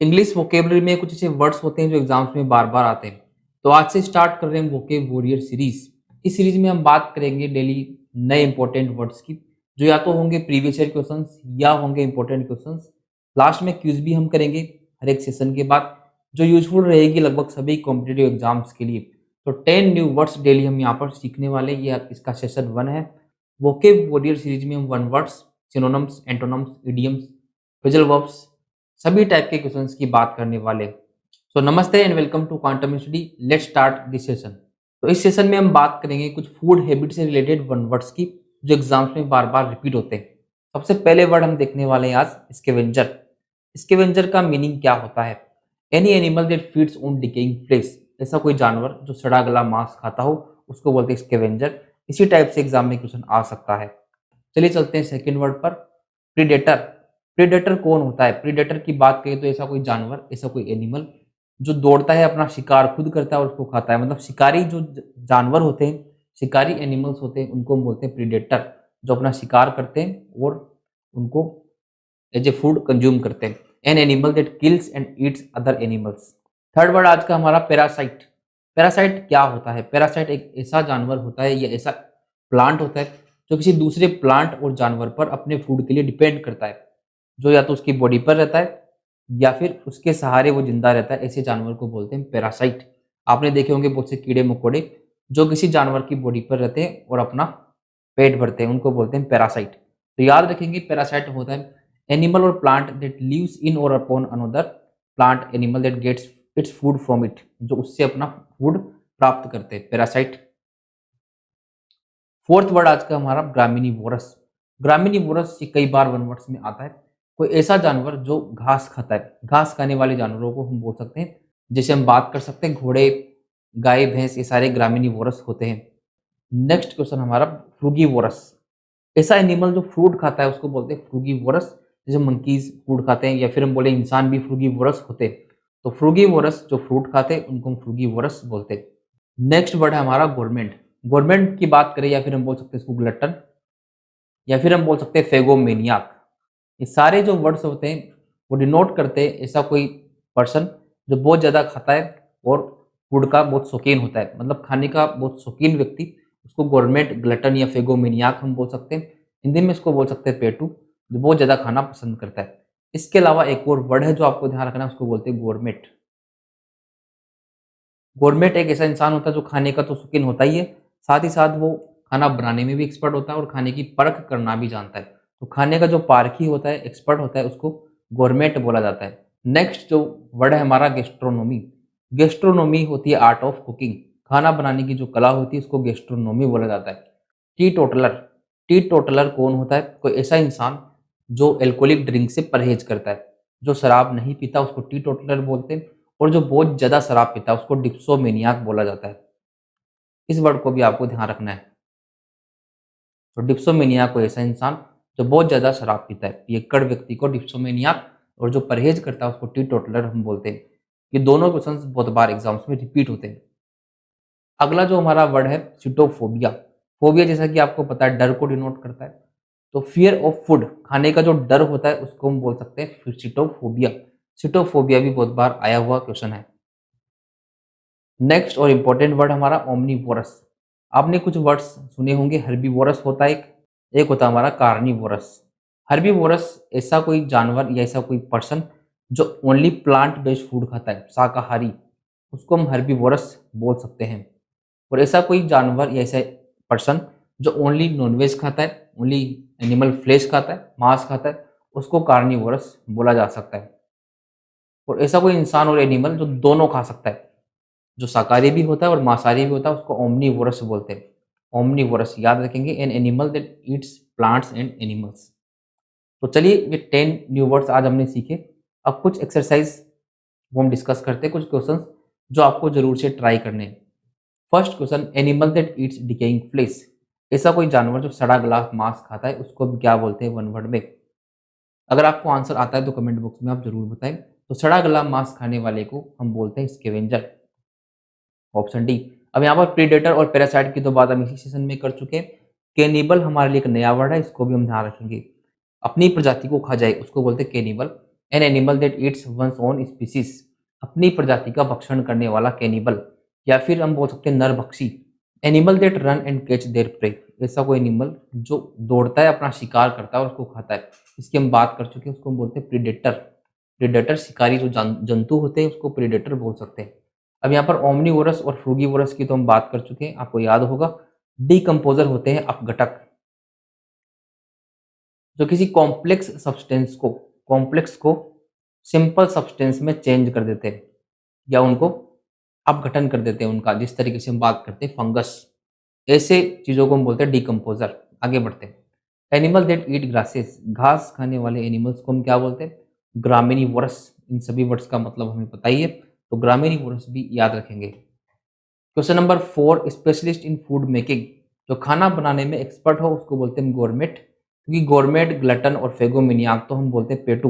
English vocabulary में कुछ ऐसे वर्ड्स होते हैं जो एग्जाम्स में बार बार आते हैं। तो आज से स्टार्ट कर रहे हैं वोकेब वॉरियर सीरीज। इस सीरीज में हम बात करेंगे डेली नए इंपॉर्टेंट वर्ड्स की, जो या तो होंगे प्रीवियस ईयर क्वेश्चंस या होंगे इंपॉर्टेंट क्वेश्चंस। लास्ट में क्यूज भी हम करेंगे हर एक सेशन के बाद, जो यूजफुल रहेगी लगभग सभी कॉम्पिटेटिव एग्जाम्स के लिए। तो 10 न्यू वर्ड्स डेली हम यहाँ पर सीखने वाले हैं। ये इसका सेशन 1 है। वोकेब वॉरियर सीरीज में हम 1 words, synonyms, antonyms, idioms, phrasal verbs, सभी टाइप के क्वेश्चंस की बात करने वाले। So namaste and welcome to Quantum Study. Let's start this session. तो इस सेशन में हम बात करेंगे कुछ फूड हैबिट से रिलेटेड वन वर्ड्स की, जो एग्जाम्स में बार बार रिपीट होते हैं। सबसे पहले वर्ड हम देखने वाले हैं आज स्कैवेंजर। स्कैवेंजर का मीनिंग क्या होता है? Any animal that feeds on decaying flesh. ऐसा कोई जानवर जो सड़ा गला मांस खाता हो उसको बोलते हैं स्कैवेंजर। इसी टाइप से एग्जाम में क्वेश्चन आ सकता है। चलिए चलते हैं सेकंड वर्ड पर, प्रीडेटर। प्रीडेटर कौन होता है? प्रीडेटर की बात करें तो ऐसा कोई जानवर, ऐसा कोई एनिमल जो दौड़ता है, अपना शिकार खुद करता है और उसको खाता है। मतलब शिकारी जो जानवर होते हैं, शिकारी एनिमल्स होते हैं, उनको हम बोलते हैं प्रीडेटर, जो अपना शिकार करते हैं और उनको एज ए फूड कंज्यूम करते हैं। An animal that kills and Yeats other animals. Third word आज का हमारा पैरासाइट। पैरासाइट क्या होता है? पैरासाइट एक ऐसा जानवर होता है या ऐसा प्लांट होता है जो किसी दूसरे प्लांट और जानवर पर अपने फूड के लिए डिपेंड करता है, जो या तो उसकी बॉडी पर रहता है या फिर उसके सहारे वो जिंदा रहता है। ऐसे जानवर को बोलते हैं पैरासाइट। आपने देखे होंगे बहुत से कीड़े मकोड़े जो किसी जानवर की बॉडी पर रहते हैं और अपना पेट भरते हैं, उनको बोलते हैं पैरासाइट। तो याद रखेंगे पैरासाइट होता है एनिमल और प्लांट दैट लिव्स इन और upon another plant animal that gets its food from it, जो उससे अपना फूड प्राप्त करते हैं, पैरासाइट। फोर्थ वर्ड आज का हमारा ग्रामिनीवोरस। ग्रामिनीवोरस ये कई बार वन वर्ड्स में आता है। कोई ऐसा जानवर जो घास खाता है, घास खाने वाले जानवरों को हम बोल सकते हैं। जैसे हम बात कर सकते हैं घोड़े, गाय, भैंस, ये सारे ग्रामिनीवोरस होते हैं। नेक्स्ट क्वेश्चन हमारा फ्रूगीवोरस। ऐसा एनिमल जो फ्रूट खाता है उसको बोलते हैं फ्रूगीवोरस। जैसे मंकीज फ्रूट खाते हैं, या फिर हम बोले इंसान भी फ्रूगीवोरस होते हैं। तो फ्रूगीवोरस जो फ्रूट खाते हैं उनको हम फ्रूगीवोरस बोलते हैं। नेक्स्ट वर्ड है हमारा गवर्नमेंट। गवर्नमेंट की बात करें या फिर हम बोल सकते हैं इसको ग्लटन, या फिर हम बोल सकते हैं फेगोमेनियाक। ये सारे जो वर्ड्स होते हैं वो डिनोट करते हैं ऐसा कोई पर्सन जो बहुत ज़्यादा खाता है और फूड का बहुत शौकीन होता है। मतलब खाने का बहुत शौकीन व्यक्ति, उसको गवर्नमेंट, ग्लटन या फेगोमेनियाक हम बोल सकते हैं। हिंदी में इसको बोल सकते हैं पेटू, जो बहुत ज़्यादा खाना पसंद करता है। इसके अलावा एक और वर्ड है जो आपको ध्यान रखना है, उसको बोलते हैं गवर्नमेंट। गवर्नमेंट एक ऐसा इंसान होता है जो खाने का तो शौकीन होता ही है, साथ ही साथ वो खाना बनाने में भी एक्सपर्ट होता है और खाने की परख करना भी जानता है। तो खाने का जो पारखी होता है, एक्सपर्ट होता है, उसको गवर्नमेंट बोला जाता है। नेक्स्ट जो वर्ड है हमारा गेस्ट्रोनोमी। गेस्ट्रोनोमी होती है आर्ट ऑफ कुकिंग। खाना बनाने की जो कला होती है उसको गेस्ट्रोनोमी बोला जाता है। T toddler. टी टोटलर कौन होता है? कोई ऐसा इंसान जो एल्कोहलिक ड्रिंक से परहेज करता है, जो शराब नहीं पीता उसको टी टोटलर बोलते हैं। और जो बहुत ज़्यादा शराब पीता है उसको डिप्सोमेनियाक बोला जाता है। इस वर्ड को भी आपको ध्यान रखना है। तो डिप्सोमेनियाक कोई ऐसा इंसान जो बहुत ज़्यादा शराब पीता है, पियक्कड़ व्यक्ति को डिप्सोमेनियाक, और जो परहेज करता है उसको टी टोटलर हम बोलते हैं। ये दोनों क्वेश्चंस बहुत बार एग्जाम्स में रिपीट होते हैं। अगला जो हमारा वर्ड है सिटोफोबिया। फोबिया जैसा कि आपको पता है डर को डिनोट करता है। तो फियर ऑफ फूड, खाने का जो डर होता है उसको हम बोल सकते हैं सिटोफोबिया। सिटोफोबिया भी बहुत बार आया हुआ क्वेश्चन है। नेक्स्ट और इंपॉर्टेंट वर्ड हमारा ओमनीवोरस। आपने कुछ वर्ड्स सुने होंगे, हर्बीवोरस होता है एक होता है हमारा कार्निवोरस। हर्बीवोरस ऐसा कोई जानवर या ऐसा कोई पर्सन जो ओनली प्लांट बेस्ड फूड खाता है, शाकाहारी, उसको हम हर्बीवोरस बोल सकते हैं। और ऐसा कोई जानवर या ऐसा पर्सन जो ओनली नॉनवेज खाता है, ओनली एनिमल फ्लेश खाता है, मांस खाता है, उसको कार्निवोरस बोला जा सकता है। और ऐसा कोई इंसान और एनिमल जो दोनों खा सकता है, जो शाकाहारी भी होता है और मांसाहारी भी होता है, उसको ओमनीवोरस बोलते हैं। ओमनीवोरस याद रखेंगे, an animal that Yeats plants and animals. तो चलिए ये 10 न्यू वर्ड्स आज हमने सीखे। अब कुछ एक्सरसाइज वो हम डिस्कस करते हैं, कुछ क्वेश्चंस जो आपको जरूर से ट्राई करने हैं। First question, animal that eats decaying flesh. ऐसा कोई जानवर जो सड़ा गला मांस खाता है उसको हम क्या बोलते हैं वन वर्ड में? अगर आपको आंसर आता है तो कमेंट बॉक्स में आप जरूर बताएं। तो सड़ा गला मांस खाने वाले को हम बोलते हैं स्केवेंजर, ऑप्शन डी। अब यहाँ पर प्रीडेटर और पैरासाइट की तो बात हम इसी सेशन में कर चुके हैं। कैनिबल हमारे लिए एक नया वर्ड है, इसको भी हम ध्यान रखेंगे। अपनी प्रजाति को खा जाए उसको बोलते हैं cannibal. An animal that Yeats one's own species, अपनी प्रजाति का भक्षण करने वाला कैनिबल, या फिर हम बोल सकते हैं नरभक्षी। Animal that run and catch their prey, ऐसा कोई एनिमल जो दौड़ता है, अपना शिकार करता है और उसको खाता है, इसकी हम बात कर चुके हैं, उसको हम बोलते हैं प्रीडेटर। प्रीडेटर शिकारी जो जंतु होते हैं उसको प्रीडेटर बोल सकते हैं। अब यहाँ पर ओमनीवोरस और फ्रूगीवोरस की तो हम बात कर चुके हैं, आपको याद होगा। डिकम्पोजर होते हैं अपघटक, जो किसी कॉम्प्लेक्स को सिंपल सब्सटेंस में चेंज कर देते हैं, या उनको अपघटन कर देते हैं उनका, जिस तरीके से हम बात करते हैं फंगस, ऐसे चीजों को हम बोलते हैं डिकम्पोजर। आगे बढ़ते हैं। एनिमल दैट ईट ग्रासेस, घास खाने वाले एनिमल्स को हम क्या बोलते हैं? ग्रामिनीवोरस। इन सभी वर्ड्स का मतलब हमें पता ही है, तो ग्रामिनीवोरस भी याद रखेंगे। Question number 4, specialist in food making, जो खाना बनाने में एक्सपर्ट हो उसको बोलते हैं गोरमेट। क्योंकि गोरमेट, ग्लटन और फेगोमिनियाक तो हम बोलते हैं पेटू,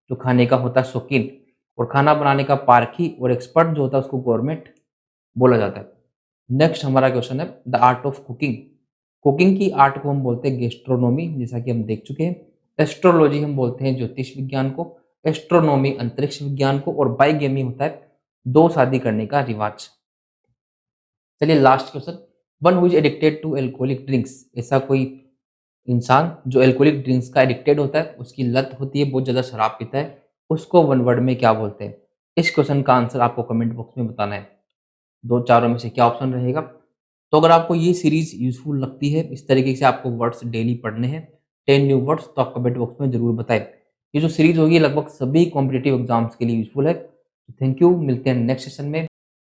जो खाने का होता है शौकीन, और खाना बनाने का पारखी और एक्सपर्ट जो होता है उसको गोरमेट बोला जाता है। नेक्स्ट हमारा क्वेश्चन है the art of cooking. Cooking की आर्ट को हम बोलते हैं गेस्ट्रोनोमी, जैसा कि हम देख चुके हैं। एस्ट्रोलॉजी हम बोलते हैं ज्योतिष विज्ञान को, एस्ट्रोनॉमी अंतरिक्ष विज्ञान को, और बाइगेमी होता है दो शादी करने का रिवाज। चलिए last question, one who is addicted to alcoholic drinks, ऐसा कोई इंसान जो एल्कोहलिक ड्रिंक्स का एडिक्टेड होता है, उसकी लत होती है, बहुत ज़्यादा शराब पीता है, उसको वन वर्ड में क्या बोलते हैं? इस क्वेश्चन का आंसर आपको कमेंट बॉक्स में बताना है। दो चारों में से क्या ऑप्शन रहेगा? तो अगर आपको ये सीरीज यूजफुल लगती है, इस तरीके से आपको वर्ड्स डेली पढ़ने हैं, 10 न्यू वर्ड्स, तो आप कमेंट बॉक्स में जरूर बताएं। ये जो सीरीज होगी लगभग सभी कॉम्पिटेटिव एग्जाम्स के लिए यूजफुल है। थैंक यू, मिलते हैं नेक्स्ट सेशन में।